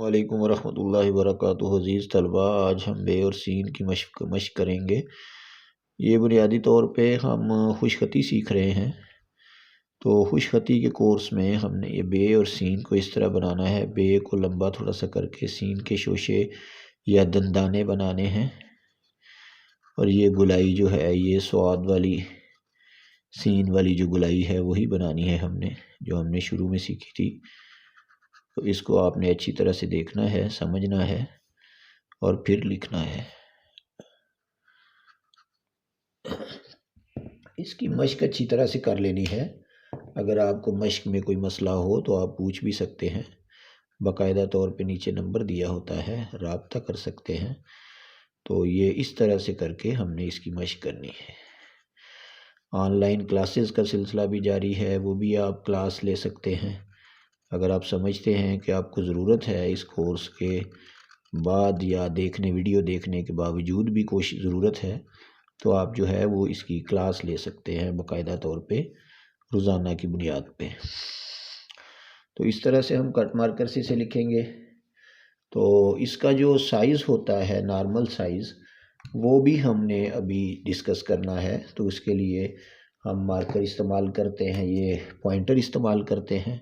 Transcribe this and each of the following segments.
وعلیکم ورحمۃ اللہ وبرکاتہ۔ عزیز طلباء، آج ہم بے اور سین کی مشق کریں گے۔ یہ بنیادی طور پہ ہم خوش خطی سیکھ رہے ہیں۔ تو خوش خطی کے کورس میں ہم نے یہ بے اور سین کو اس طرح بنانا ہے، بے کو لمبا تھوڑا سا کر کے سین کے شوشے یا دندانے بنانے ہیں، اور یہ گلائی جو ہے یہ سواد والی سین والی جو گلائی ہے وہی بنانی ہے ہم نے، جو ہم نے شروع میں سیکھی تھی۔ تو اس کو آپ نے اچھی طرح سے دیکھنا ہے، سمجھنا ہے اور پھر لکھنا ہے۔ اس کی مشق اچھی طرح سے کر لینی ہے۔ اگر آپ کو مشق میں کوئی مسئلہ ہو تو آپ پوچھ بھی سکتے ہیں، باقاعدہ طور پہ نیچے نمبر دیا ہوتا ہے، رابطہ کر سکتے ہیں۔ تو یہ اس طرح سے کر کے ہم نے اس کی مشق کرنی ہے۔ آن لائن کلاسز کا سلسلہ بھی جاری ہے، وہ بھی آپ کلاس لے سکتے ہیں۔ اگر آپ سمجھتے ہیں کہ آپ کو ضرورت ہے اس کورس کے بعد یا ویڈیو دیکھنے کے باوجود بھی ضرورت ہے، تو آپ جو ہے وہ اس کی کلاس لے سکتے ہیں باقاعدہ طور پہ روزانہ کی بنیاد پہ۔ تو اس طرح سے ہم کٹ مارکر سے اسے لکھیں گے۔ تو اس کا جو سائز ہوتا ہے نارمل سائز، وہ بھی ہم نے ابھی ڈسکس کرنا ہے۔ تو اس کے لیے ہم مارکر استعمال کرتے ہیں، یہ پوائنٹر استعمال کرتے ہیں۔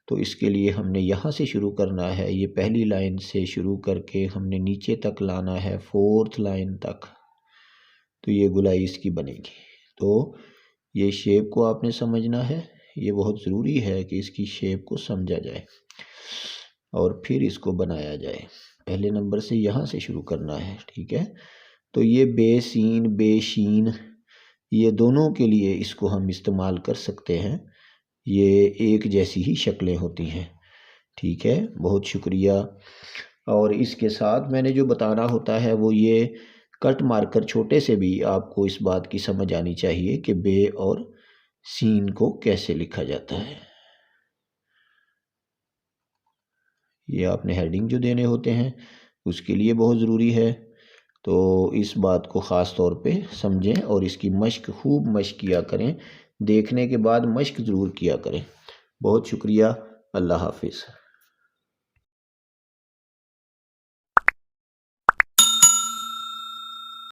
تو اس کے لیے ہم نے یہاں سے شروع کرنا ہے، یہ پہلی لائن سے شروع کر کے ہم نے نیچے تک لانا ہے 4تھ لائن تک۔ تو یہ گلائی اس کی بنے گی۔ تو یہ شیپ کو آپ نے سمجھنا ہے، یہ بہت ضروری ہے کہ اس کی شیپ کو سمجھا جائے اور پھر اس کو بنایا جائے۔ پہلے نمبر سے یہاں سے شروع کرنا ہے، ٹھیک ہے؟ تو یہ بے سین، بے شین، یہ دونوں کے لیے اس کو ہم استعمال کر سکتے ہیں۔ یہ ایک جیسی ہی شکلیں ہوتی ہیں، ٹھیک ہے؟ بہت شکریہ۔ اور اس کے ساتھ میں نے جو بتانا ہوتا ہے وہ یہ کٹ مارکر چھوٹے سے بھی آپ کو اس بات کی سمجھ آنی چاہیے کہ بے اور سین کو کیسے لکھا جاتا ہے۔ یہ آپ نے ہیڈنگ جو دینے ہوتے ہیں اس کے لیے بہت ضروری ہے۔ تو اس بات کو خاص طور پہ سمجھیں اور اس کی مشق خوب مشق کیا کریں، دیکھنے کے بعد مشق ضرور کیا کریں۔ بہت شکریہ، اللہ حافظ۔